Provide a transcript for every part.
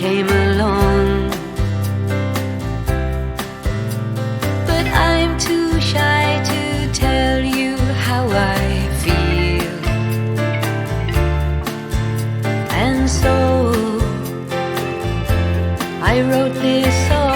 came along. But I'm too shy to tell you how I feel. And so I wrote this song.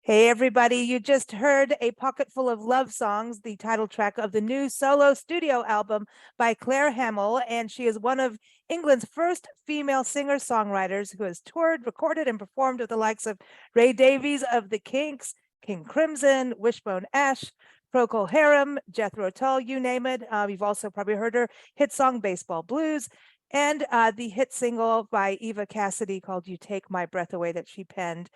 Hey, everybody, you just heard A Pocketful of Love Songs, the title track of the new solo studio album by Claire Hamill, and she is one of England's first female singer-songwriters who has toured, recorded, and performed with the likes of Ray Davies of The Kinks, King Crimson, Wishbone Ash, Procol Harum, Jethro Tull, you name it. You've also probably heard her hit song Baseball Blues, and the hit single by Eva Cassidy called You Take My Breath Away that she penned.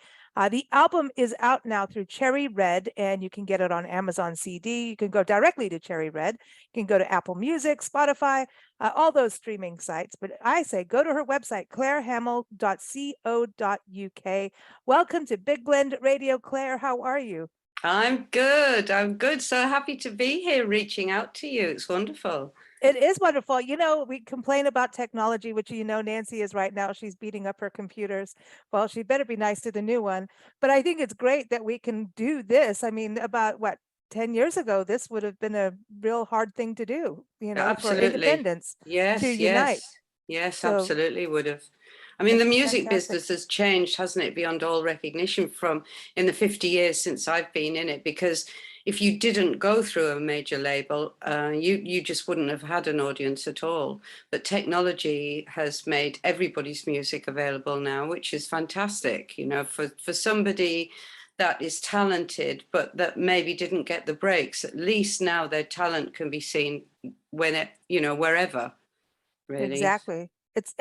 The album is out now through Cherry Red, and you can get it on Amazon CD. You can go directly to Cherry Red. You can go to Apple Music, Spotify, all those streaming sites. But I say go to her website, clairehammill.co.uk. Welcome to Big Blend Radio, Claire. How are you? I'm good. So happy to be here reaching out to you. It's wonderful. It is wonderful. You know, we complain about technology, which you know Nancy is right now. She's beating up her computers. Well, she better be nice to the new one. But I think it's great that we can do this. I mean, about what, 10 years ago, this would have been a real hard thing to do, you know, for Absolutely. independents to Yes, unite. yes, yes, So absolutely would have. I mean, the it's music fantastic. business has changed, hasn't it, beyond all recognition from in the 50 years since I've been in it, because if you didn't go through a major label, you just wouldn't have had an audience at all. But technology has made everybody's music available now, which is fantastic, you know, for somebody that is talented, but that maybe didn't get the breaks. At least now their talent can be seen when it, you know, wherever, really. Exactly. It's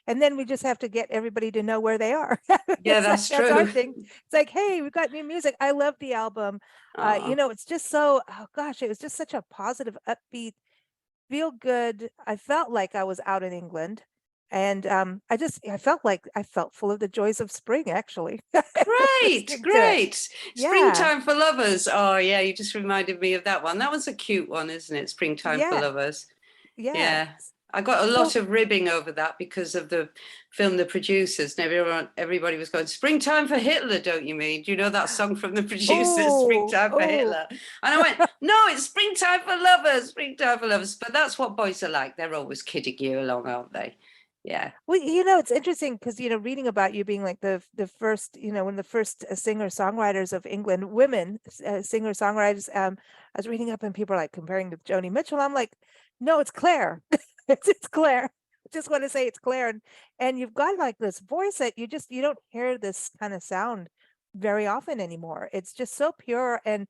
and then we just have to get everybody to know where they are. Yeah, It's like, that's that's our true. thing. It's like, hey, we've got new music. I love the album. You Oh, know, it's just so, oh gosh, it was just such a positive, upbeat, feel good. I felt like I was out in England. And I felt like I felt full of the joys of spring, actually. great, Listening to it. great. Yeah. Springtime for Lovers. Oh, yeah, you just reminded me of that one. That was a cute one, isn't it? Springtime for Yeah. Lovers. Yeah. Yeah. I got a lot So of ribbing over that because of the film The Producers. And everybody was going, Springtime for Hitler, don't you mean? Do you know that song from The Producers, oh, Springtime for oh. Hitler? And I went, no, it's Springtime for Lovers, Springtime for Lovers. But that's what boys are like. They're always kidding you along, aren't they? Yeah. Well, you know, it's interesting because, you know, reading about you being like the first, you know, one of the first singer-songwriters of England, women singer-songwriters. I was reading up and people are like comparing to Joni Mitchell. I'm like, no, it's Claire. It's Claire. I just want to say it's Claire. And you've got like this voice that you don't hear this kind of sound very often anymore. It's just so pure and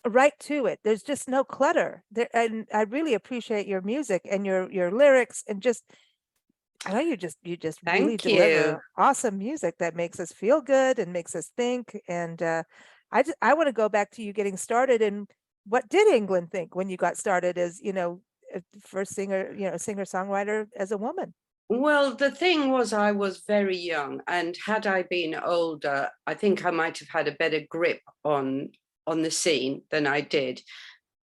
right to it. There's just no clutter there. And I really appreciate your music and your lyrics and just I know you just really Thank you. deliver awesome music that makes us feel good and makes us think. And I want to go back to you getting started. And what did England think when you got started as, you know, first singer, you know, singer-songwriter as a woman? Well, the thing was, I was very young, and had I been older, I think I might have had a better grip on the scene than I did,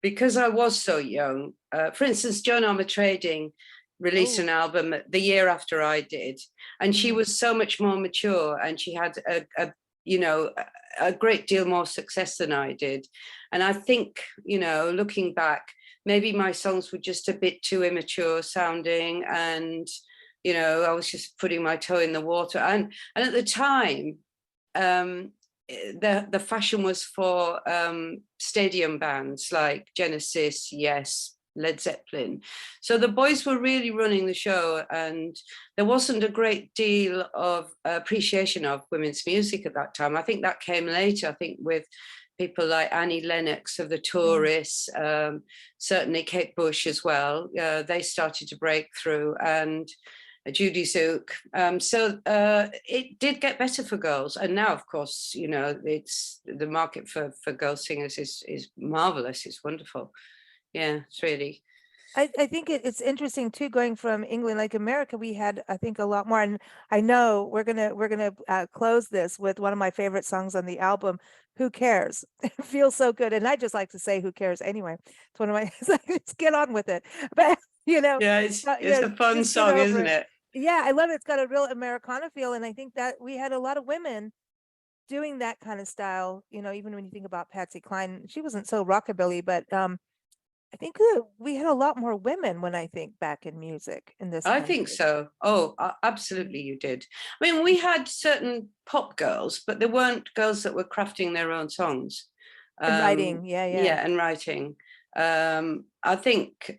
because I was so young. For instance, Joan Armatrading released Oh, an album the year after I did, and she mm, was so much more mature, and she had you know a great deal more success than I did. And I think, you know, looking back, maybe my songs were just a bit too immature sounding, and you know, I was just putting my toe in the water. And at the time, the fashion was for stadium bands like Genesis, Yes, Led Zeppelin. So the boys were really running the show, and there wasn't a great deal of appreciation of women's music at that time. I think that came later. I think with people like Annie Lennox of the mm. Tourists, certainly Kate Bush as well. They started to break through, and Judy Zook. So it did get better for girls, and now, of course, you know, it's the market for girl singers is marvelous. It's wonderful. Yeah, it's really. I think it's interesting too, going from England, like America, we had, I think, a lot more. And I know we're gonna close this with one of my favorite songs on the album, "Who Cares." It feels so good, and I just like to say "Who cares" anyway. It's one of my it's like, just get on with it. But you know, Yeah, it's a fun just get song, over isn't it. it? Yeah, I love it. It's got a real Americana feel, and I think that we had a lot of women doing that kind of style. You know, even when you think about Patsy Cline, she wasn't so rockabilly, but I think we had a lot more women when I think back in music in this I think country. so. Oh, Mm. absolutely, you did. I mean, we had certain pop girls, but there weren't girls that were crafting their own songs. And writing, yeah, yeah. Yeah, and writing. I think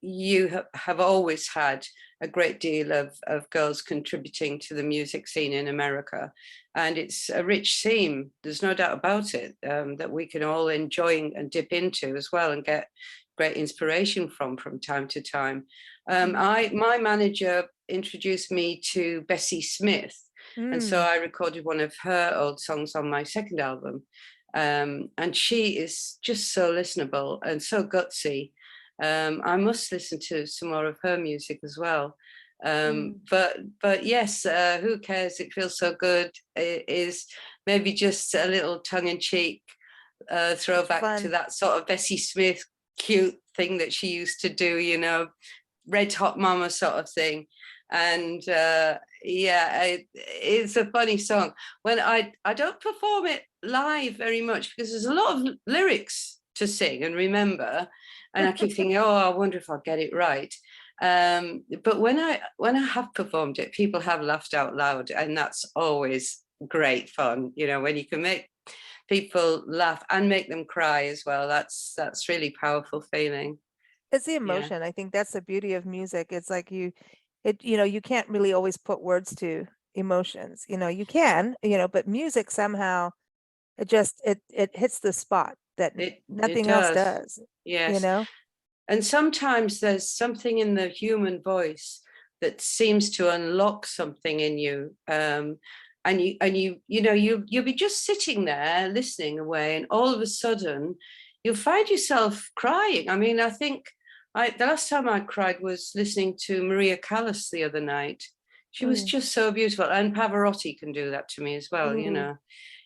you have always had a great deal of girls contributing to the music scene in America. And it's a rich theme, there's no doubt about it, that we can all enjoy and dip into as well and get great inspiration from time to time. Mm. My manager introduced me to Bessie Smith, and so Mm. I recorded one of her old songs on my second album. And she is just so listenable and so gutsy. I must listen to some more of her music as well. Mm. But yes, who cares? It feels so good. It is maybe just a little tongue in cheek It's throwback to fun. that sort of Bessie Smith cute thing that she used to do, you know, Red Hot Mama sort of thing. And it's a funny song. When I don't perform it live very much because there's a lot of lyrics to sing and remember, and I keep thinking, oh, I wonder if I'll get it right. But when I have performed it, people have laughed out loud, and that's always great fun, you know, when you can make people laugh and make them cry as well. That's really powerful feeling. It's the Yeah. emotion. I think that's the beauty of music. It's like you know, you can't really always put words to emotions. You know, you can, you know, but music somehow it hits the spot that It nothing else does. does. You Yes. know? And sometimes there's something in the human voice that seems to unlock something in you. And you know, you'll be just sitting there listening away, and all of a sudden you'll find yourself crying. I mean, I think the last time I cried was listening to Maria Callas the other night. She was just so beautiful. And Pavarotti can do that to me as well, you know.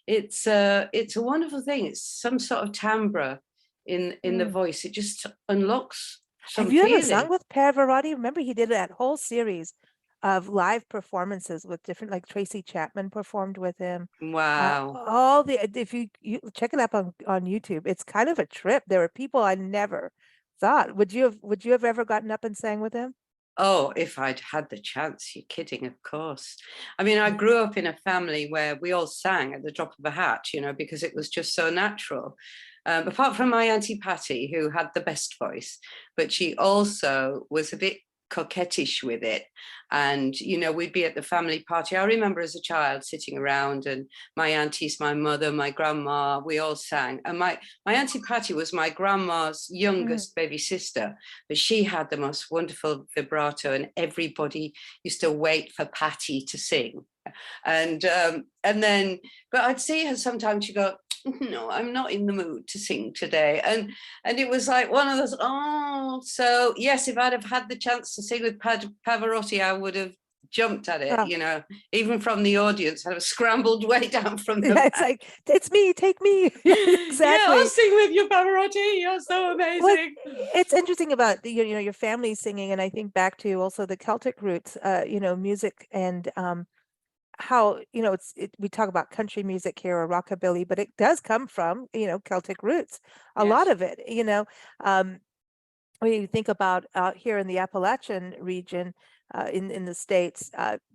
It's a wonderful thing. It's some sort of timbre in the voice. It just unlocks some Have you ever sung feeling. with Pavarotti? Remember, he did that whole series of live performances with different, like Tracy Chapman performed with him. Wow. All the if you check it up on YouTube, it's kind of a trip. There were people I never thought. Would you have ever gotten up and sang with him? Oh, if I'd had the chance, you're kidding, of course. I mean, I grew up in a family where we all sang at the drop of a hat, you know, because it was just so natural. Apart from my Auntie Patty, who had the best voice, but she also was a bit coquettish with it. And, you know, we'd be at the family party. I remember as a child sitting around, and my aunties, my mother, my grandma, we all sang. And my Auntie Patty was my grandma's youngest baby sister, but she had the most wonderful vibrato, and everybody used to wait for Patty to sing. And then, but I'd see her sometimes, she'd go, no, I'm not in the mood to sing today. And it was like one of those, oh, so yes, if I'd have had the chance to sing with Pavarotti, I would have jumped at it, you know, even from the audience. I'd have scrambled way down from the back. It's like, it's me, take me. Exactly. Yeah, I'll sing with you, Pavarotti. You're so amazing. It's interesting about you know, your family singing, and I think back to also the Celtic roots, you know, music, and how, you know, we talk about country music here or rockabilly, but it does come from, you know, Celtic roots, a lot of it, you know. When you think about out here in the Appalachian region, in the States,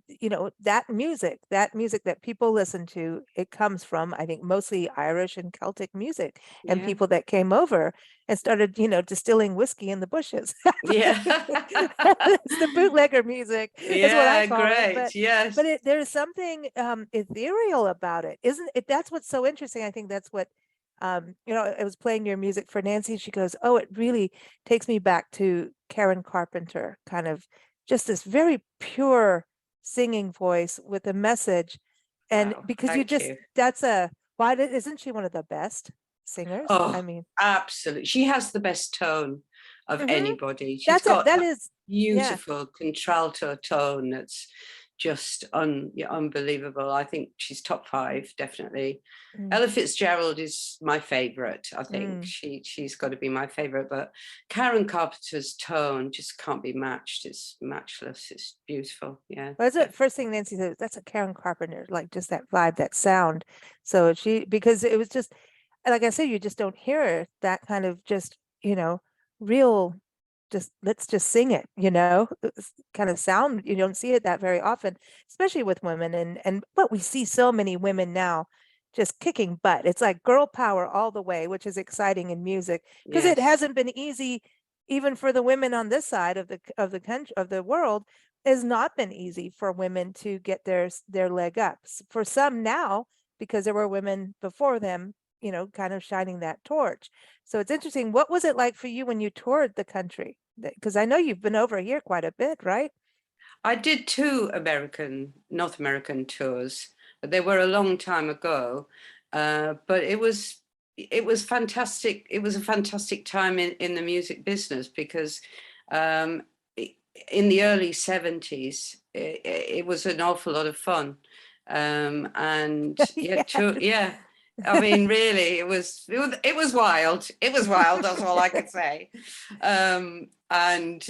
you know, that music that people listen to, it comes from, I think, mostly Irish and Celtic music, and people that came over and started, you know, distilling whiskey in the bushes. Yeah. It's the bootlegger music, is what I call it. But, yes. but there's something ethereal about it, isn't it? That's what's so interesting. I think that's what, you know, I was playing your music for Nancy, and she goes, oh, it really takes me back to Karen Carpenter, kind of just this very pure singing voice with a message. And because isn't she one of the best singers? Oh, I mean, absolutely. She has the best tone of anybody. She's got that is beautiful contralto tone that's just unbelievable. I think she's top 5, definitely. Ella Fitzgerald is my favorite. I think she's got to be my favorite, but Karen Carpenter's tone just can't be matched. It's matchless. It's beautiful. Yeah. Well, that's the first thing Nancy said. That's a Karen Carpenter, like just that vibe, that sound. So because it was just, like I said, you just don't hear that kind of just, you know, real, just let's just sing it, you know, kind of sound. You don't see it that very often, especially with women. But we see so many women now just kicking butt. It's like girl power all the way, which is exciting in music, because it hasn't been easy, even for the women on this side of the country, of the world. Has not been easy for women to get their leg up. For some now, because there were women before them, you know, kind of shining that torch. So it's interesting. What was it like for you when you toured the country? Because I know you've been over here quite a bit, right? I did 2 North American tours. They were a long time ago, but it was fantastic. It was a fantastic time in the music business, because in the early 70s, it was an awful lot of fun. And I mean, really, it was wild. It was wild. That's all I could say. And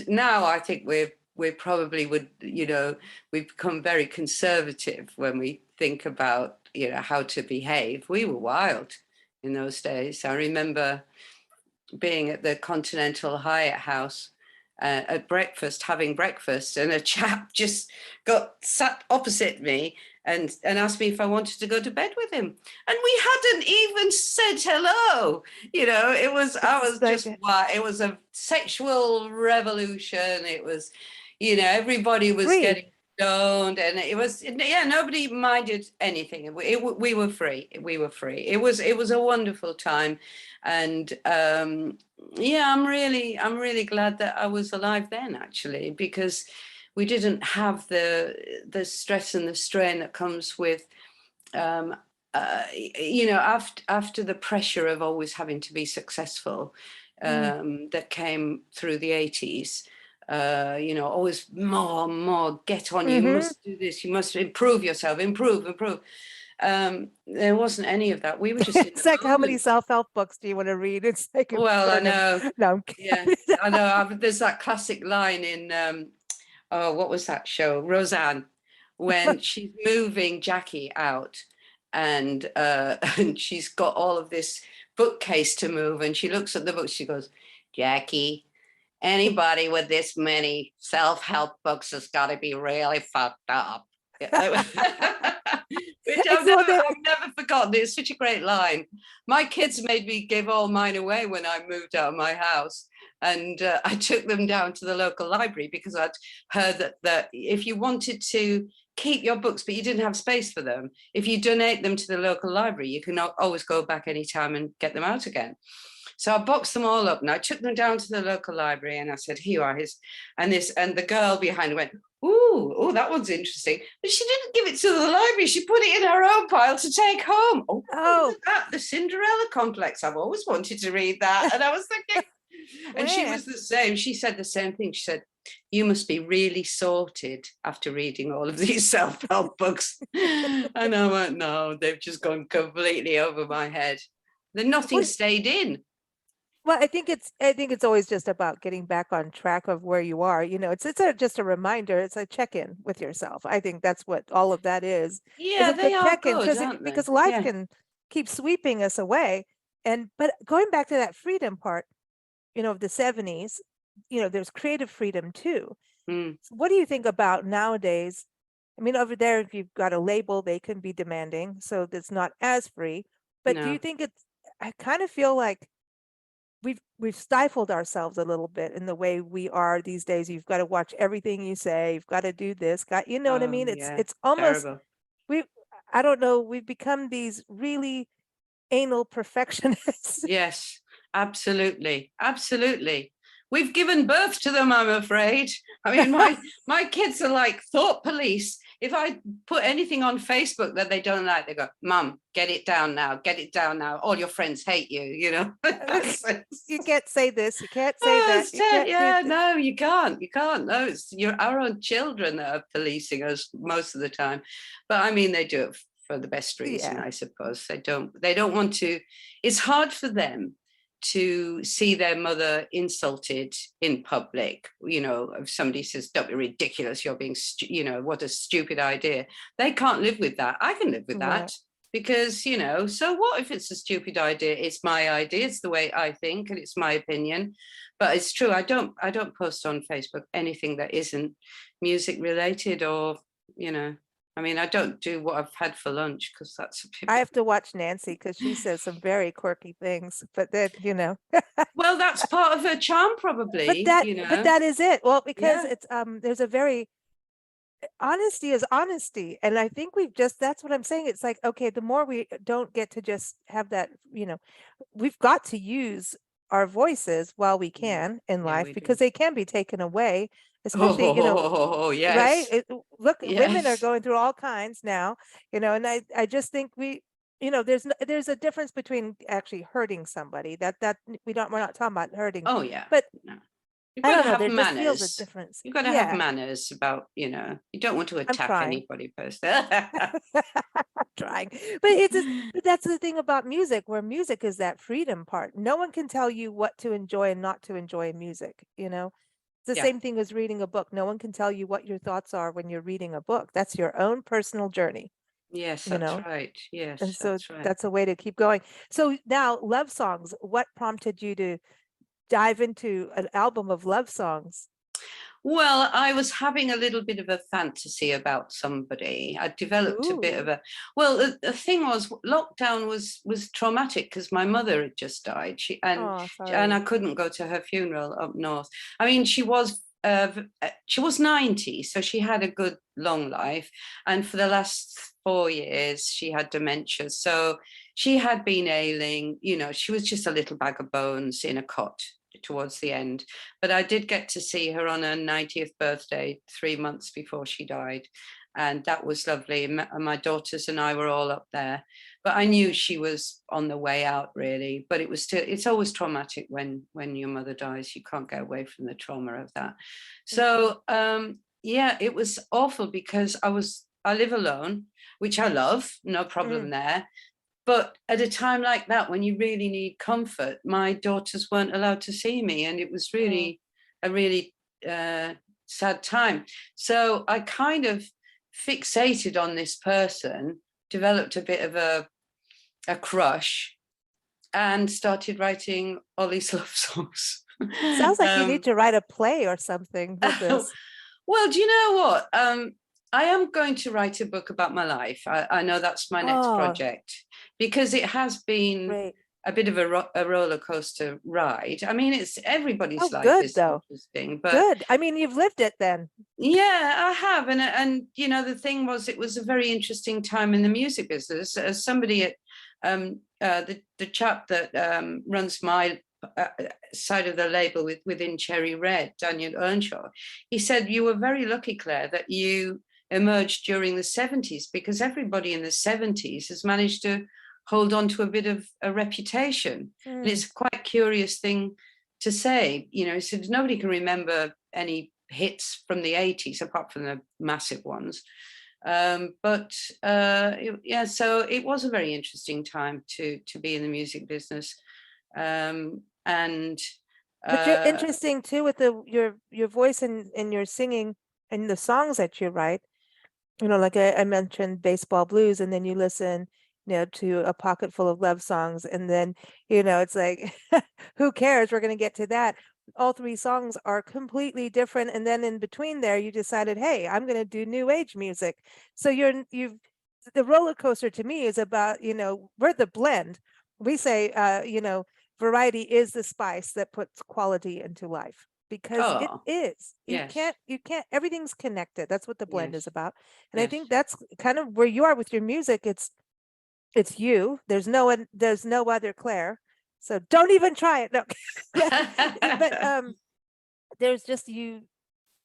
now I think we probably would, we've become very conservative when we think about, how to behave. We were wild in those days. I remember being at the Continental Hyatt House at breakfast, having breakfast, and a chap just got sat opposite me and asked me if I wanted to go to bed with him. And we hadn't even said hello. I was like just, it was a sexual revolution. It was, everybody was free. getting stoned, and it was, nobody minded anything. We were free. We were free. It was a wonderful time. And I'm really glad that I was alive then, actually, because we didn't have the stress and the strain that comes with after the pressure of always having to be successful that came through the 80s. Always more, get on, you must do this, you must improve yourself, improve. There wasn't any of that. We were just It's like, how many self-help books do you want to read? It's like, well, I know. No, I'm kidding. Yeah, I know. There's that classic line in what was that show? Roseanne, when she's moving Jackie out, and and she's got all of this bookcase to move, and she looks at the books. She goes, Jackie, anybody with this many self-help books has got to be really fucked up. Which I've never forgotten. It's such a great line. My kids made me give all mine away when I moved out of my house. And I took them down to the local library because I'd heard that if you wanted to keep your books, but you didn't have space for them, if you donate them to the local library, you can always go back anytime and get them out again. So I boxed them all up and I took them down to the local library and I said, here you are. And the girl behind went, oh, that one's interesting. But she didn't give it to the library. She put it in her own pile to take home. Oh. That, the Cinderella Complex. I've always wanted to read that. And I was thinking, and she was the same. She said the same thing. She said, you must be really sorted after reading all of these self-help books. And I went, no, they've just gone completely over my head. Then nothing stayed in. Well, I think it's always just about getting back on track of where you are. It's just a reminder. It's a check-in with yourself. I think that's what all of that is. Yeah, they are good, aren't they? Because life can keep sweeping us away. But going back to that freedom part, of the 70s, there's creative freedom too. So what do you think about nowadays? I mean, over there, if you've got a label, they can be demanding, so it's not as free. But do you think I kind of feel like we've stifled ourselves a little bit in the way we are these days. You've got to watch everything you say. You've got to do this. What I mean? It's almost terrible. I don't know. We've become these really anal perfectionists. Yes, absolutely. We've given birth to them, I'm afraid. I mean, my kids are like thought police. If I put anything on Facebook that they don't like, they go, Mum, get it down now. All your friends hate you, You can't say this. You can't say that. No, you can't. No, it's our own children that are policing us most of the time. But I mean, they do it for the best reason, I suppose. They don't want to. It's hard for them to see their mother insulted in public. If somebody says, don't be ridiculous, you're being, what a stupid idea. They can't live with that. I can live with that because, so what if it's a stupid idea? It's my idea. It's the way I think and it's my opinion. But it's true. I don't post on Facebook anything that isn't music related or, I mean, I don't do what I've had for lunch because that's a bit... I have to watch Nancy because she says some very quirky things, but then, Well, that's part of her charm, probably. But that is it. Well, because it's there's a very honesty is honesty, and I think that's what I'm saying. It's like, okay, the more we don't get to just have that, we've got to use our voices while we can in life because they can be taken away. Especially, yes. Right? Women are going through all kinds now, and I just think there's a difference between actually hurting somebody that we're not talking about hurting. Oh yeah. But You've I got don't to know, have there just feels a manners. difference. You've got to have Yeah, manners about, you don't want to I'm attack trying. anybody personally. Trying. But it's just, but that's the thing about music, where music is that freedom part. No one can tell you what to enjoy and not to enjoy in music, you know? It's the Yeah. same thing as reading a book. No one can tell you what your thoughts are when you're reading a book. That's your own personal journey, Yes, you that's know? right. And Yes, so that's right. that's a way to keep going. So now, love songs, what prompted you to dive into an album of love songs? Well, I was having a little bit of a fantasy about somebody. I developed a bit of Ooh. well, the thing was lockdown was traumatic because my mother had just died. Oh, And I sorry. couldn't go to her funeral up north. I mean, she was 90, so she had a good long life. And for the last 4 years, she had dementia. So she had been ailing, she was just a little bag of bones in a cot towards the end. But I did get to see her on her 90th birthday 3 months before she died. And that was lovely. My daughters and I were all up there. But I knew she was on the way out, really. But it's always traumatic when your mother dies. You can't get away from the trauma of that. So yeah, it was awful because I live alone, which I love, no problem there. But at a time like that, when you really need comfort, my daughters weren't allowed to see me. And it was really a really sad time. So I kind of fixated on this person, developed a bit of a crush, and started writing all these love songs. Sounds like you need to write a play or something with this. Well, do you know what? I am going to write a book about my life. I know that's my next Oh, project because it has been great. a bit of a roller coaster ride. I mean, it's everybody's Oh, life good is though. interesting, but Good. I mean, you've lived it then. yeah, I have. And the thing was, it was a very interesting time in the music business. As somebody at the chap that runs my side of the label within Cherry Red, Daniel Earnshaw, he said you were very lucky, Claire, that you emerged during the 70s, because everybody in the 70s has managed to hold on to a bit of a reputation. And it's quite a curious thing to say. He said nobody can remember any hits from the 80s apart from the massive ones. Yeah, so it was a very interesting time to be in the music business. But you're interesting too with your voice and your singing and the songs that you write. Like I mentioned baseball blues, and then you listen, to A Pocket Full of Love Songs, and then, it's like, who cares? We're going to get to that. All three songs are completely different. And then in between there, you decided, hey, I'm going to do new age music. So the roller coaster to me is about, we're the blend. We say, variety is the spice that puts quality into life, because it Oh, is. yes, You can't, everything's connected. That's what the blend is yes, about. And I yes. think that's kind of where you are with your music. It's you. There's no other Claire. So don't even try it. No. But there's just, you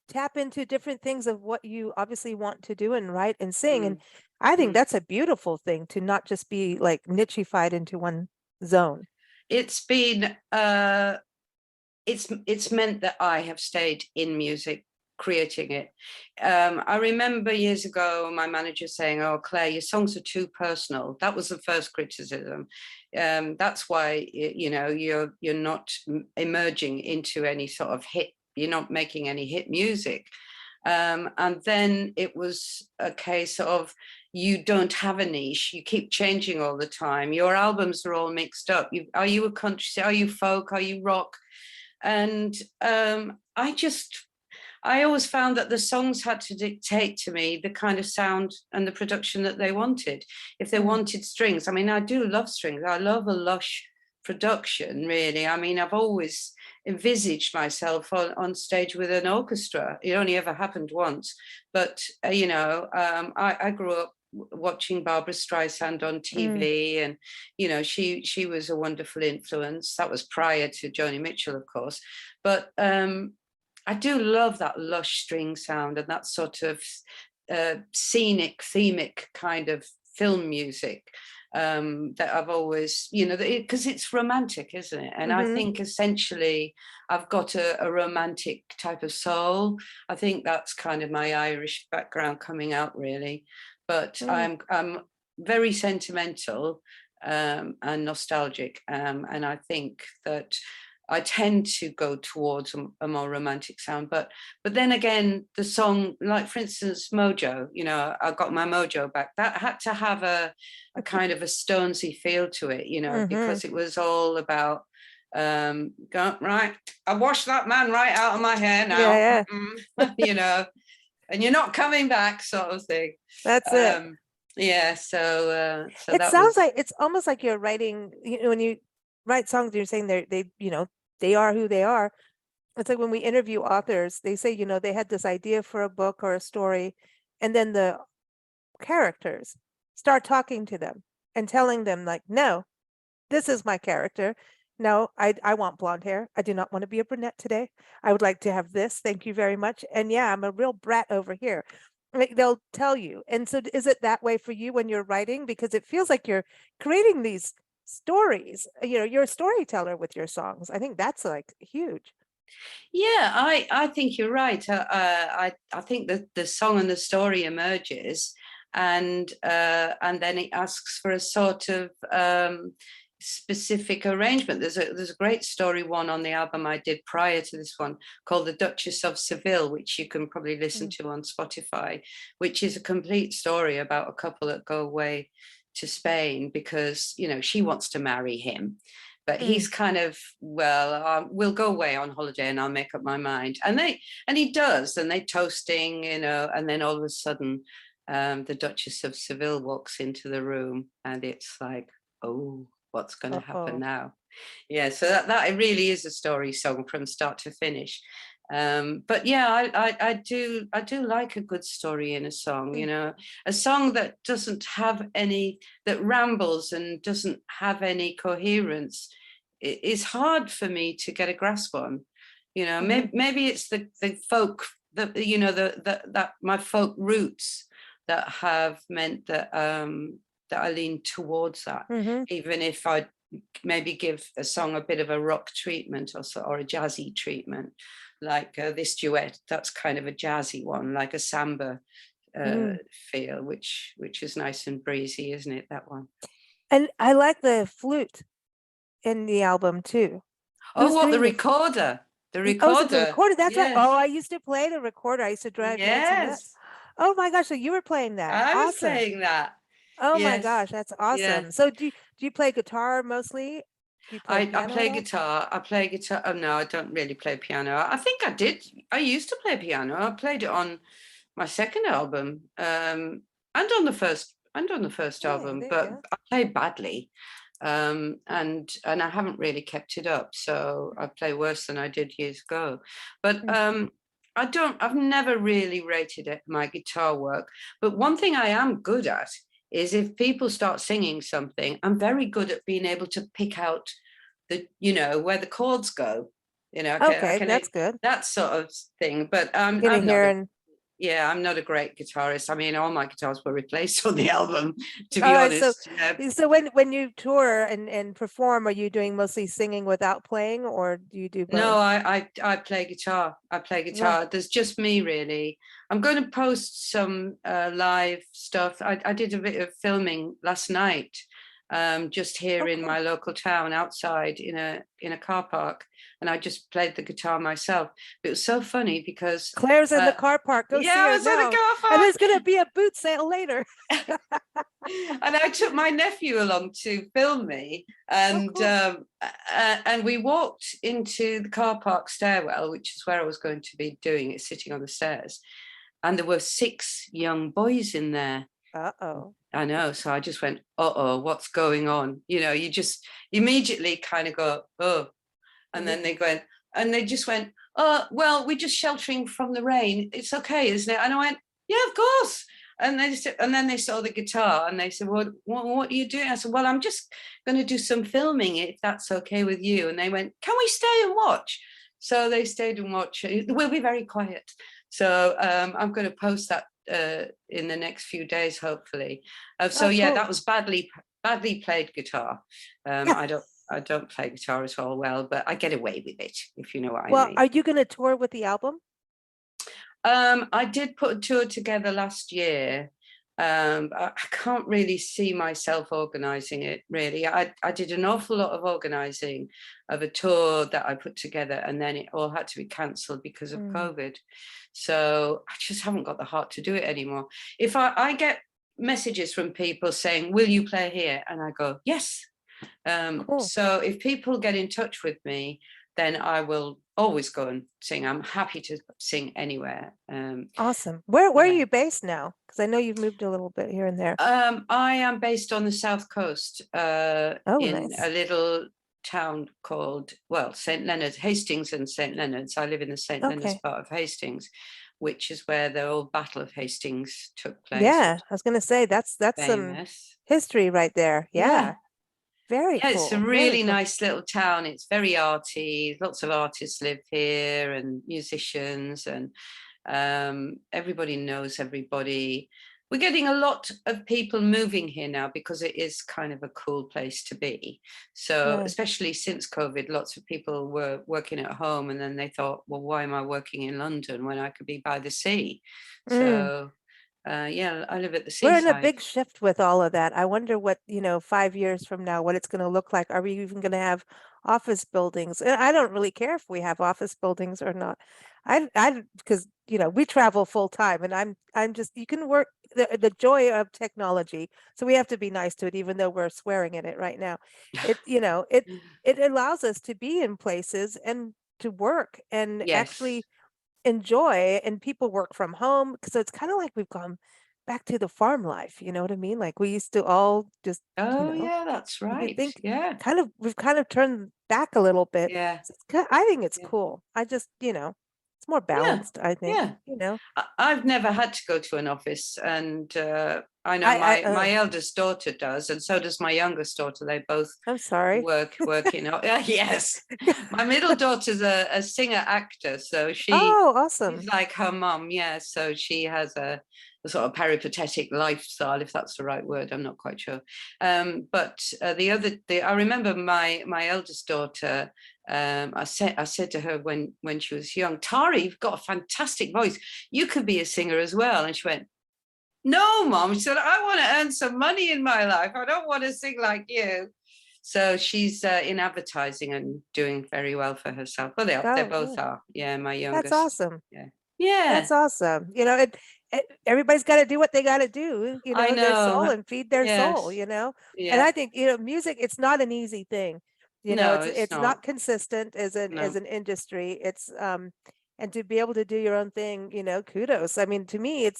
tap into different things of what you obviously want to do and write and sing. And I think that's a beautiful thing, to not just be like nichified into one zone. It's been it's meant that I have stayed in music, creating it. I remember years ago my manager saying, "Oh, Claire, your songs are too personal." That was the first criticism. That's why you're not emerging into any sort of hit. You're not making any hit music. And then it was a case of, you don't have a niche. You keep changing all the time. Your albums are all mixed up. Are you a country? Are you folk? Are you rock? And I always found that the songs had to dictate to me the kind of sound and the production that they wanted. If they wanted strings, I mean, I do love strings. I love a lush production, really. I mean, I've always envisaged myself on stage with an orchestra. It only ever happened once. But, I grew up watching Barbara Streisand on TV, and she was a wonderful influence. That was prior to Joni Mitchell, of course, but I do love that lush string sound and that sort of scenic, themic kind of film music. that I've always, because it's romantic, isn't it? And I Mhm. think essentially I've got a romantic type of soul. I think that's kind of my Irish background coming out, really. But I'm very sentimental and nostalgic, and I think that I tend to go towards a more romantic sound, but then again, the song, like for instance, Mojo, I got my mojo back. That had to have a kind of a Stonesy feel to it, because it was all about right. I washed that man right out of my hair now, Yeah. and you're not coming back, sort of thing. That's it. Yeah, so It that sounds was. like it's almost like you're writing, when you write songs, you're saying they are who they are. It's like when we interview authors, they say, they had this idea for a book or a story, and then the characters start talking to them and telling them like, no, this is my character. No, I want blonde hair. I do not want to be a brunette today. I would like to have this. Thank you very much. And yeah, I'm a real brat over here. Like, they'll tell you. And so is it that way for you when you're writing? Because it feels like you're creating these stories. You're a storyteller with your songs. I think that's like huge. Yeah, I think you're right. I think that the song and the story emerges, and then it asks for a sort of specific arrangement. There's a great story one on the album I did prior to this one called The Duchess of Seville, which you can probably listen to on Spotify, which is a complete story about a couple that go away to Spain because she wants to marry him. But he's kind of, well, we'll go away on holiday and I'll make up my mind. And he does, and they're toasting, and then all of a sudden the Duchess of Seville walks into the room and it's like, oh, what's going to happen now? Yeah, so that really is a story song from start to finish. But yeah, I do like a good story in a song, a song that doesn't have any, that rambles and doesn't have any coherence. It is hard for me to get a grasp on, maybe it's the folk, that my folk roots that have meant that that I lean towards that, even if I maybe give a song a bit of a rock treatment or a jazzy treatment, like this duet. That's kind of a jazzy one, like a samba feel, which is nice and breezy, isn't it? That one. And I like the flute in the album too. Oh, what, the recorder? The recorder. Oh, is it the recorder? That's right. Yes. Oh, I used to play the recorder. I used to drive Nancy nuts. Oh my gosh, so you were playing that. I was Awesome. playing that. Oh my Yes. gosh, that's awesome. Yes. So do you play guitar mostly? Do you play I play guitar. I play guitar. Oh no, I don't really play piano. I think I did. I used to play piano. I played it on my second album, and on the first album, but I played badly. And I haven't really kept it up, so I play worse than I did years ago. But I've never really rated it, my guitar work. But one thing I am good at is if people start singing something, I'm very good at being able to pick out the, where the chords go. Okay, that's good. That sort of thing. But I'm not a great guitarist. I mean, all my guitars were replaced on the album, to be honest. So when you tour and perform, are you doing mostly singing without playing, or do you do both? No, I play guitar. Yeah. There's just me, really. I'm going to post some live stuff. I did a bit of filming last night, just here in my local town, outside in a car park, and I just played the guitar myself. It was so funny because Claire's in the car park. Go see her I was in the car park. And there's going to be a boot sale later. And I took my nephew along to film me, and and we walked into the car park stairwell, which is where I was going to be doing it, sitting on the stairs, and there were 6 young boys in there. I know. So I just went, what's going on? You just immediately kind of go, oh. And then they just went, oh, well, we're just sheltering from the rain. It's okay, isn't it? And I went, yeah, of course. And then they saw the guitar and they said, well, what are you doing? I said, well, I'm just going to do some filming, if that's okay with you. And they went, can we stay and watch? So they stayed and watched. We'll be very quiet. So I'm going to post that in the next few days, hopefully. Cool. That was badly badly played guitar. I don't play guitar at all well, but I get away with it, if you know what I Well, mean. are you going to tour with the album? I did put a tour together last year. I can't really see myself organizing it, really. I did an awful lot of organizing of a tour that I put together, and then it all had to be cancelled because of COVID. So I just haven't got the heart to do it anymore. If I get messages from people saying, will you play here? And I go, yes. Cool. So if people get in touch with me, then I will always go and sing. I'm happy to sing anywhere. Awesome. Where are yeah. you based now? Because I know you've moved a little bit here and there. I am based on the south coast, Oh, in nice. a little town called, well, St. Leonard's, Hastings and St. Leonard's. I live in the St. Leonard's Okay. part of Hastings, which is where the old Battle of Hastings took place. Yeah, which I was going to say that's some famous. history right there. Yeah. Very Yeah, cool. it's a Very really cool. nice little town. It's very arty. Lots of artists live here and musicians, and everybody knows everybody. We're getting a lot of people moving here now because it is kind of a cool place to be. So Nice. especially since COVID, lots of people were working at home, and then they thought, well, why am I working in London when I could be by the sea? So yeah, I live at the We're in a seaside. big shift with all of that. I wonder what, 5 years from now, what it's going to look like. Are we even going to have office buildings? And I don't really care if we have office buildings or not. Because, we travel full time, and I'm just, you can work the joy of technology. So we have to be nice to it, even though we're swearing in it right now. It allows us to be in places and to work and Yes. actually enjoy, and people work from home. So it's kind of like we've gone back to the farm life, you know what I mean? Like we used to all just, Oh yeah, that's if you right. think Yeah. we've kind of turned back a little bit. Yeah. So I think it's Yeah. cool. I just, it's more Yeah. balanced, I think, Yeah. I've never had to go to an office, and I know my eldest daughter does, and so does my youngest daughter. They both I'm sorry. work yes. My middle daughter's a singer actor, so Oh, awesome. she's like her mom. Yeah, so she has a sort of peripatetic lifestyle, if that's the right word. I'm not quite sure. But I remember my eldest daughter. I said to her when she was young, Tara, you've got a fantastic voice. You could be a singer as well. And she went, no, Mom. She said, I want to earn some money in my life. I don't want to sing like you. So she's in advertising and doing very well for herself. Well, they both are. Yeah, my youngest. That's awesome. Yeah. That's awesome. Everybody's got to do what they got to do, I their soul, know. and feed their soul, Yeah. And I think, music, it's not an easy thing. No, it's not. not consistent as an industry. It's and to be able to do your own thing, kudos. I mean, to me,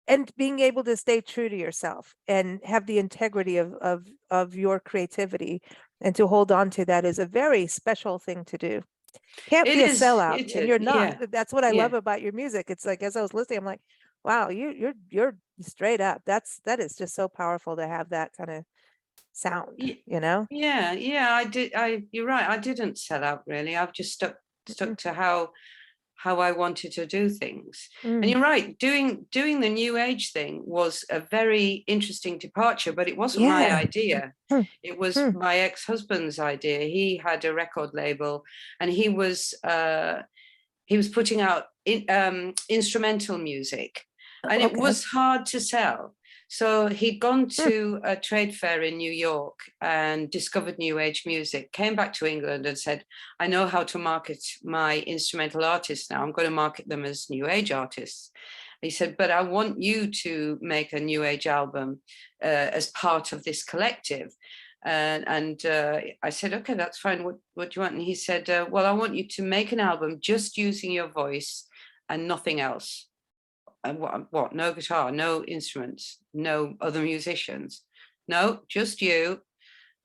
and being able to stay true to yourself and have the integrity of your creativity, and to hold on to that is a very special thing to do. Can't It be a is. sellout, and you're not. Yeah. That's what I Yeah. love about your music. It's like, as I was listening, I'm like, wow, you're straight up. That is just so powerful to have that kind of sound, Yeah, I did. You're right. I didn't sell out really. I've just stuck to how I wanted to do things. And you're right. Doing the new age thing was a very interesting departure, but it wasn't my Yeah. idea. It was my ex-husband's idea. He had a record label, and he was putting out instrumental music, and it was hard to sell. So he'd gone to a trade fair in New York and discovered new age music, came back to England and said, I know how to market my instrumental artists now. I'm going to market them as new age artists. He said, but I want you to make a new age album as part of this collective. And I said, okay, that's fine. What do you want? And he said, well, I want you to make an album just using your voice and nothing else. And what? No guitar, no instruments, no other musicians. No, just you.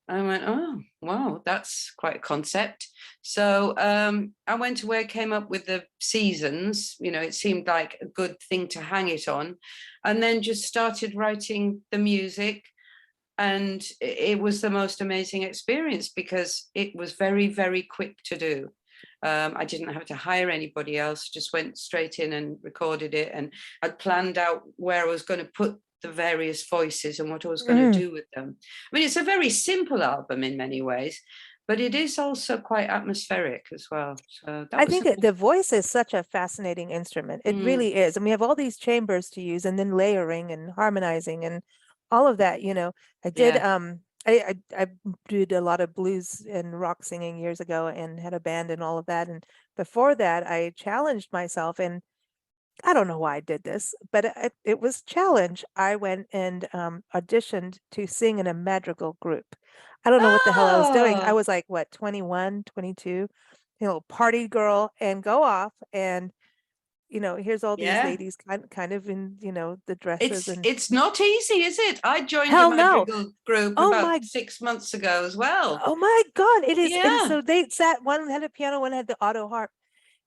I went, oh, wow, that's quite a concept. So I went away, came up with the seasons. It seemed like a good thing to hang it on. And then just started writing the music. And it was the most amazing experience because it was very, very quick to do. I didn't have to hire anybody else, just went straight in and recorded it. And I'd planned out where I was going to put the various voices and what I was going to do with them. I mean, it's a very simple album in many ways, but it is also quite atmospheric as well. So that I was think the voice is such a fascinating instrument. It really is. And we have all these chambers to use, and then layering and harmonizing and all of that, I did Yeah. I did a lot of blues and rock singing years ago and had a band and all of that. And before that, I challenged myself, and I don't know why I did this, but it was challenge. I went and auditioned to sing in a madrigal group. I don't know what the hell I was doing. I Oh, was like, what, 21, 22, party girl, and go off. And, here's all these yeah. ladies kind of in, the dresses, and It's not easy, is it? I joined a hell no. madrigal group Oh about my, 6 months ago as well. oh my God. It is. And Yeah. so they sat, one had a piano, one had the auto harp.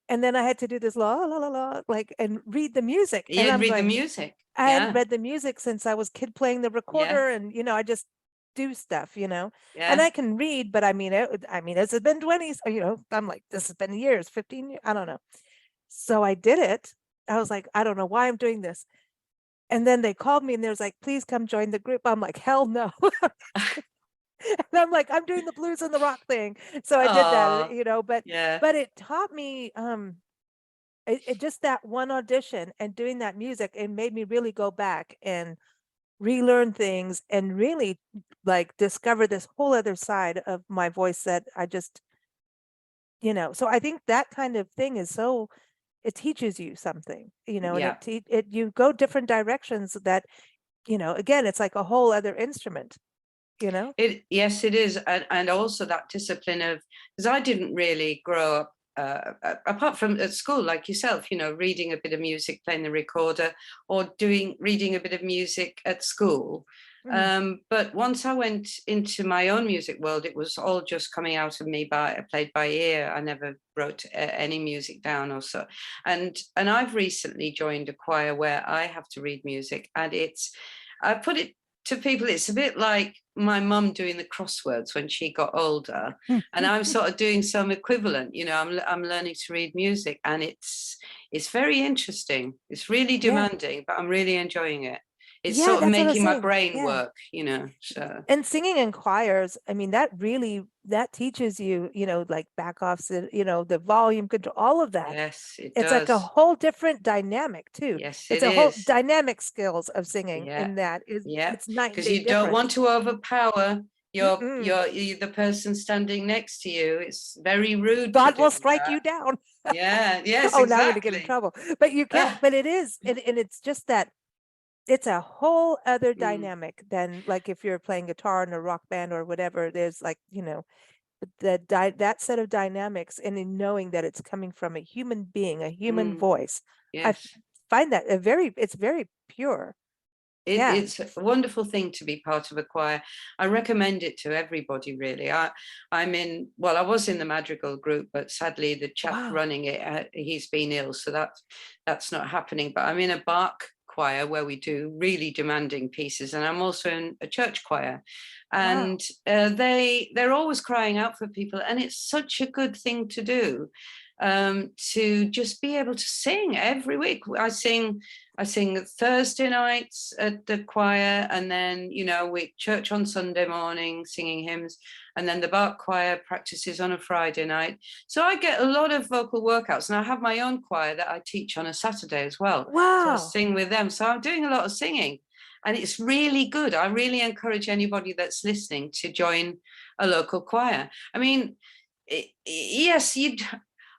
And then I had to do this la la la la, like, and read the music. And You'd I'm read the going, music. I hadn't Yeah. read the music since I was kid playing the Yeah. recorder, and I just do stuff, and Yeah. I can read, but I mean, it's been 20, so, I'm like, this has been years, 15 years, I don't know. So I did it. I was like, I don't know why I'm doing this. And then they called me and there's like, please come join the group. I'm like, hell no. And I'm like, I'm doing the blues and the rock thing. So I did that, Oh, yeah. but it taught me, it just that one audition and doing that music, it made me really go back and relearn things and really like discover this whole other side of my voice that I just, so I think that kind of thing is so, it teaches you something, and Yeah. it you go different directions that, again, it's like a whole other instrument, you know? Yes, it is. And also that discipline of, because I didn't really grow up, apart from at school, like yourself, reading a bit of music, playing the recorder, or reading a bit of music at school. Mm. But once I went into my own music world, it was all just coming out of me played by ear. I never wrote any music down or so. And I've recently joined a choir where I have to read music, and I put it to people, it's a bit like my mum doing the crosswords when she got older, and I'm sort of doing some equivalent. I'm learning to read music, and it's very interesting. It's really Yeah. demanding, but I'm really enjoying it. It's Yeah, sort of that's what I was making my saying. brain Yeah. work, so And singing in choirs, I mean, that really, that teaches you, like back offs, the volume control, all of that. yes, it It's like a does. whole different dynamic too. Yes, It's it a whole is. dynamic skills of singing Yeah, in that is, yeah, it's night and because day you don't want difference. to overpower Mm-mm. the person standing next to you. It's very rude to God do will strike that. you down. Yeah, yes, Oh, now I'm going to get in exactly. trouble. But you can't, but it is, and it's just that it's a whole other Mm, dynamic than like if you're playing guitar in a rock band or whatever. There's like, that set of dynamics, and in knowing that it's coming from a human being, a human mm, voice. I yes. find that it's very pure. Yeah. It's a wonderful thing to be part of a choir. I recommend it to everybody, really. I was in the madrigal group, but sadly the chap Wow. running it, he's been ill, so that's not happening. But I'm in a Bach choir where we do really demanding pieces, and I'm also in a church choir, Wow. and they're always crying out for people, and it's such a good thing to do, to just be able to sing every week. I sing Thursday nights at the choir, and then, we church on Sunday morning singing hymns, and then the Bach choir practices on a Friday night. So I get a lot of vocal workouts, and I have my own choir that I teach on a Saturday as well. So I Wow. sing with them. So I'm doing a lot of singing, and it's really good. I really encourage anybody that's listening to join a local choir. I mean, yes,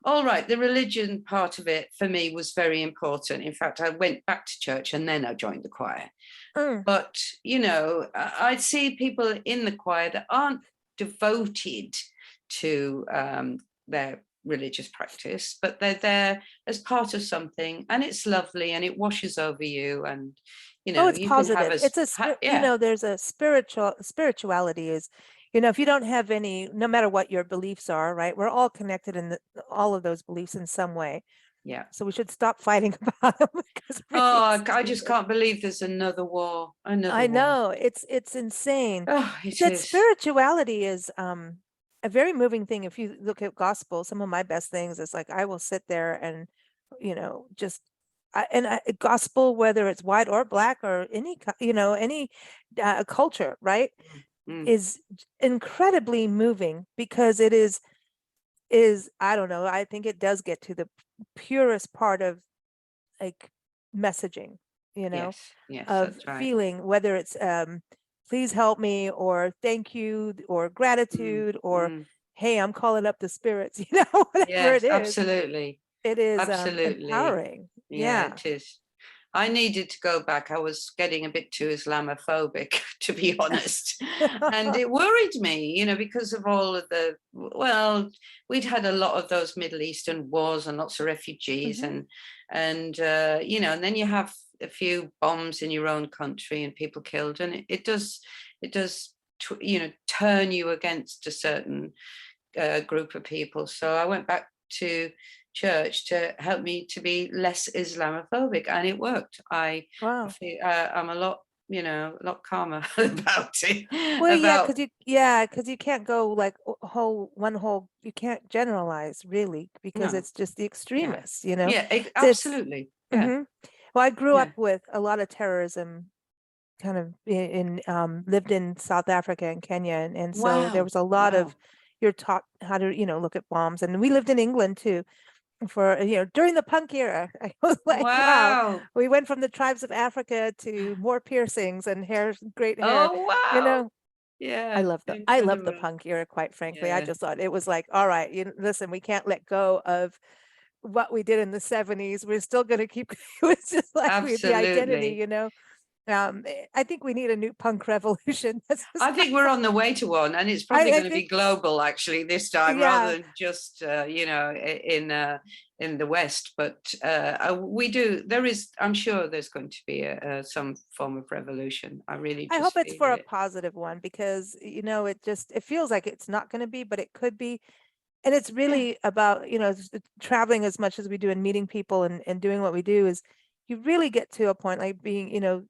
all right, the religion part of it for me was very important. In fact, I went back to church and then I joined the choir. Mm. But, I'd see people in the choir that aren't devoted to their religious practice, but they're there as part of something, and it's lovely and it washes over you, and, Oh, it's you can have positive. It's a yeah, there's a spirituality is, if you don't have any, no matter what your beliefs are, right? We're all connected in all of those beliefs in some way. yeah. So we should stop fighting about them because it really Oh, is I just stupid. can't believe there's another war, another I war. know it's insane. Oh, it That is. spirituality is a very moving thing. If you look at gospel, some of my best things is like I will sit there and just gospel, whether it's white or black or any, any culture, right, is incredibly moving, because it is, I don't know, I think it does get to the purest part of like messaging, Yes, yes, of that's right. feeling, whether it's please help me, or thank you, or gratitude, or hey, I'm calling up the spirits, whatever Yes, it is. absolutely. It is Absolutely. empowering. Yeah, Yeah. it is. I needed to go back. I was getting a bit too Islamophobic, to be honest. And it worried me, because of all of we'd had a lot of those Middle Eastern wars and lots of refugees and and then you have a few bombs in your own country and people killed. And it does turn you against a certain group of people. So I went back to church to help me to be less Islamophobic, and it worked. I Wow. feel I'm a lot calmer about it. Well, because you can't go like you can't generalize really, because No. it's just the Yeah. extremists, Absolutely. Yeah. Well, I grew Yeah. up with a lot of terrorism, kind of lived in South Africa and Kenya, and so there Wow. was a lot Wow. of, you're taught how to look at bombs. And we lived in England too for during the punk era. I was like, wow, Wow. we went from the tribes of Africa to more piercings and great hair. Oh wow. I Yeah. love the Incredible. punk era, quite frankly. I Yeah. just thought it was like, all right, listen, we can't let go of what we did in the 70s. We're still going to keep, it was just like the identity, Absolutely. I think we need a new punk revolution. I think we're on the way to one, and it's probably I going to be think, global actually this time, rather yeah, than just in the West. But we do. There is. I'm sure there's going to be some form of revolution. I really I hope just it's feel for a it. positive one, because, it feels like it's not going to be, but it could be. And it's Yeah. really about, traveling as much as we do and meeting people and doing what we do, is you really get to a point like being, you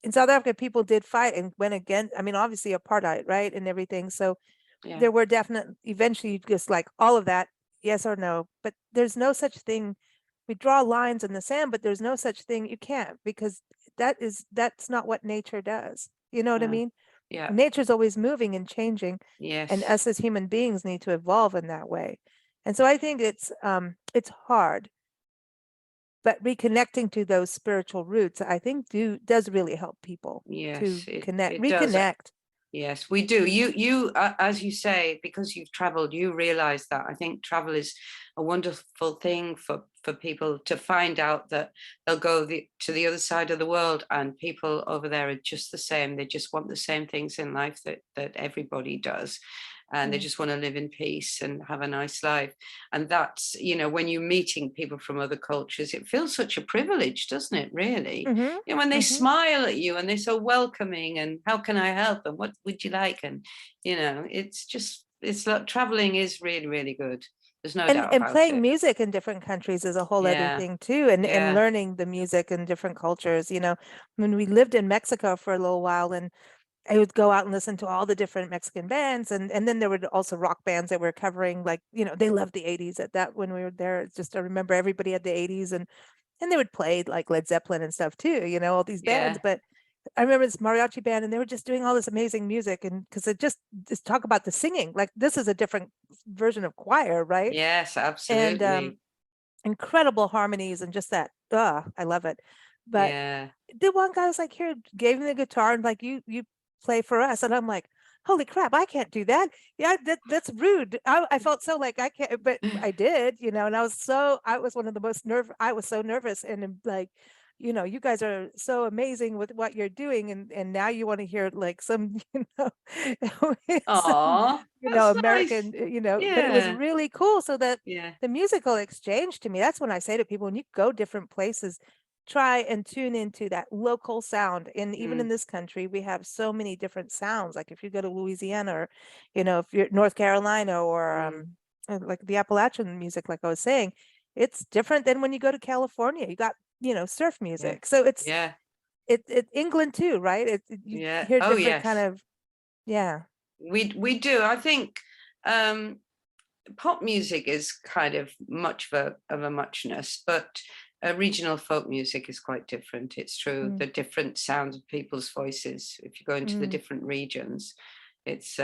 in South Africa, people did fight and went against, I mean, obviously apartheid, right? And everything. So Yeah. there were eventually just like all of that, yes or no, but there's no such thing. We draw lines in the sand, but there's no such thing. You can't, because that's not what nature does. You know what I No. mean? Yeah. Nature's always moving and changing, and Yes. us as human beings need to evolve in that way. And so I think it's hard, but reconnecting to those spiritual roots, I think does really help people to Yes. It does. reconnect. Yes, we do. You, as you say, because you've traveled, you realize that. I think travel is a wonderful thing for people to find out that they'll go to the other side of the world, and people over there are just the same. They just want the same things in life that everybody does. And they just want to live in peace and have a nice life. And that's, when you're meeting people from other cultures, it feels such a privilege, doesn't it, really? When they smile at you and they're so welcoming, and how can I help, and what would you like? And, it's like traveling is really, really good. There's no doubt And about playing it. music in different countries is a whole other Yeah. thing too, and Yeah. learning the music in different cultures. When we lived in Mexico for a little while, and I would go out and listen to all the different Mexican bands, and then there were also rock bands that were covering, like, they loved the 80s at that when we were there. It's just, I remember everybody had the 80s, and they would play like Led Zeppelin and stuff too, all these bands. Yeah. But I remember this mariachi band, and they were just doing all this amazing music, and because it just talk about the singing, like this is a different version of choir, right? Yes, And absolutely. incredible harmonies, and just that, I love it. But Yeah. the one guy was like, here, gave me the guitar, and like, you play for us. And I'm like, holy crap, I can't do that. Yeah, that's rude. I felt so like I can't, but I did, and I was one of the most I was so nervous, and like, you guys are so amazing with what you're doing, and now you want to hear like some, some, Oh, that's nice. American, but it was Yeah. really cool. So that Yeah. the musical exchange, to me, that's when I say to people, when you go different places, try and tune into that local sound. And even in this country, we have so many different sounds. Like if you go to Louisiana, or, if you're North Carolina, or like the Appalachian music, like I was saying, it's different than when you go to California. You got, surf Yeah. music. So it's Yeah. England too, right? You Yeah. hear Oh, different kind yes. of, yeah. We do. I think pop music is kind of much of a muchness, but regional folk music is quite different. It's true. The different sounds of people's voices. If you go into the different regions, it's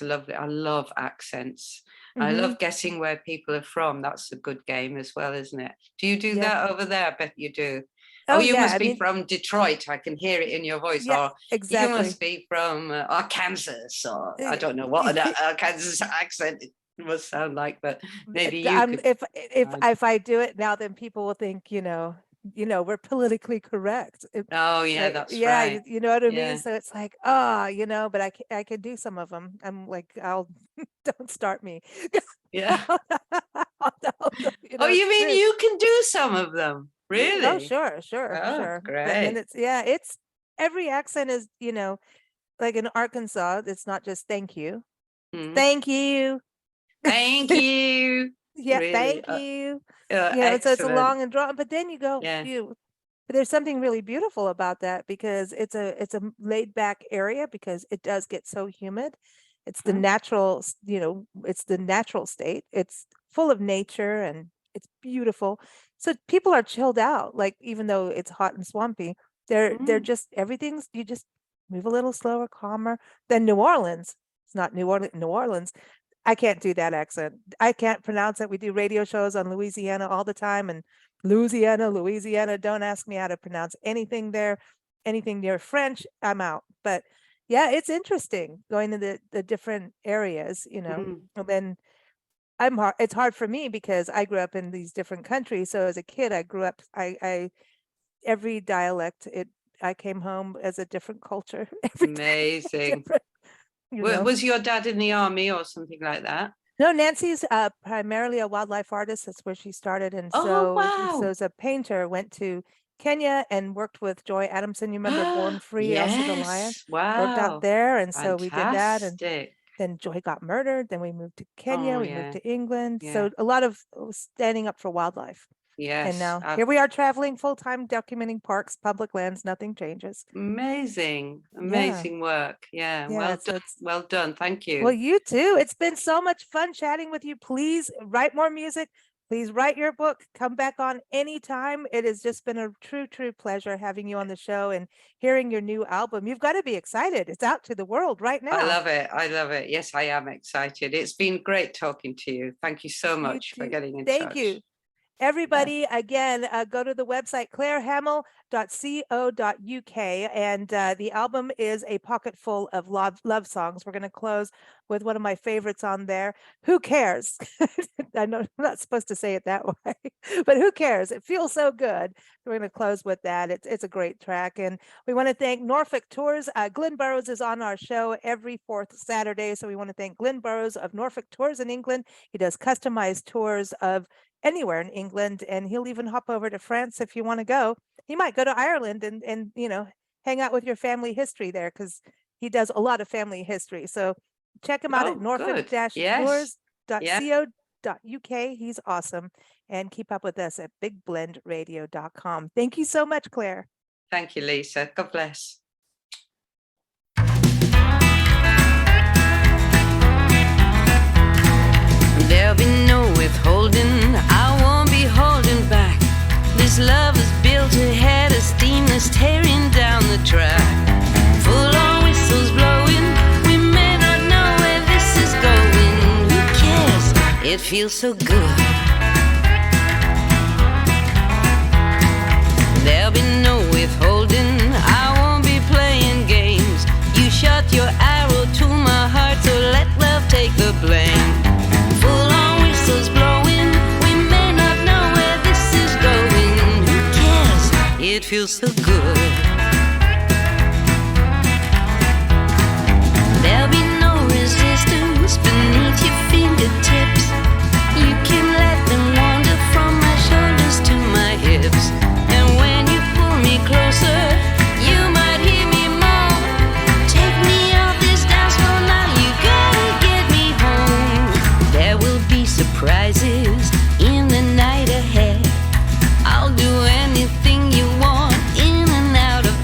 lovely. I love accents. I love guessing where people are from. That's a good game as well, isn't it? Do you do that over there? I bet you do. Oh, you must be from Detroit. I can hear it in your voice. Yeah, or exactly. You must be from Arkansas, or I don't know what an Arkansas accent it must sound like, but maybe you could. If I do it now, then people will think, we're politically correct. Oh yeah, that's right. Yeah, you know what I mean? So it's like, but I can do some of them. I'm like, don't start me. Yeah. Oh, you mean you can do some of them? Really? Oh, sure. Oh, great. And it's every accent is, like in Arkansas, it's not just thank you. Thank you. Thank you. Yeah, really? thank you. So it's a long and drawn, but then you go, but there's something really beautiful about that, because it's a laid back area, because it does get so humid. It's the natural, it's the natural state. It's full of nature and it's beautiful. So people are chilled out, like, even though it's hot and swampy, they're just, you just move a little slower, calmer than New Orleans. It's not New Orleans. I can't do that accent. I can't pronounce it. We do radio shows on Louisiana all the time, and Louisiana. Don't ask me how to pronounce anything there. Anything near French, I'm out. But yeah, it's interesting going to the different areas, and then it's hard for me because I grew up in these different countries. So as a kid, I grew up, every dialect, I came home as a different culture. Amazing. Was your dad in the army or something like that? No, Nancy's primarily a wildlife artist. That's where she started. And so as a painter, went to Kenya and worked with Joy Adamson. You remember Born Free, Elsa the Lion? Wow. Worked out there. And so we did that. And then Joy got murdered. Then we moved to Kenya. We moved to England. So a lot of standing up for wildlife. Yes. And now here we are traveling full-time, documenting parks, public lands. Nothing changes. Amazing work. Yeah. Well done. Thank you. Well, you too. It's been so much fun chatting with you. Please write more music. Please write your book. Come back on anytime. It has just been a true pleasure having you on the show and hearing your new album. You've got to be excited. It's out to the world right now. I love it. Yes, I am excited. It's been great talking to you. Thank you so much for getting in touch. Thank you. Everybody, again, go to the website clairehammill.co.uk, and the album is a pocket full of love songs. We're going to close with one of my favorites on there. Who cares? I know I'm not supposed to say it that way, but who cares? It feels so good. We're going to close with that. It's a great track. And we want to thank Norfolk Tours. Glenn Burrows is on our show every fourth Saturday. So we want to thank Glenn Burrows of Norfolk Tours in England. He does customized tours of anywhere in England, and he'll even hop over to France if you want to go. He might go to Ireland and hang out with your family history there, because he does a lot of family history. So check him out at norfolk-tours.co.uk. He's awesome. And keep up with us at bigblendradio.com. Thank you so much, Claire. Thank you, Lisa. God bless. There'll be no withholding, I won't be holding back. This love is built ahead of steam that's tearing down the track. Full on whistles blowing, we may not know where this is going. Who cares? It feels so good. There'll be no withholding, I won't be playing games. You shot your arrow to my heart, so let love take the blame. Full on whistles blowing, we may not know where this is going. Who cares? It feels so good. There'll be no resistance beneath your fingertips. You can let them wander from my shoulders to my hips. And when you pull me closer, you might hear me moan. Take me off this dance floor now, you gotta get me home. There will be surprises in the night ahead. I'll do anything you want, in and out of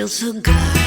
feel so good.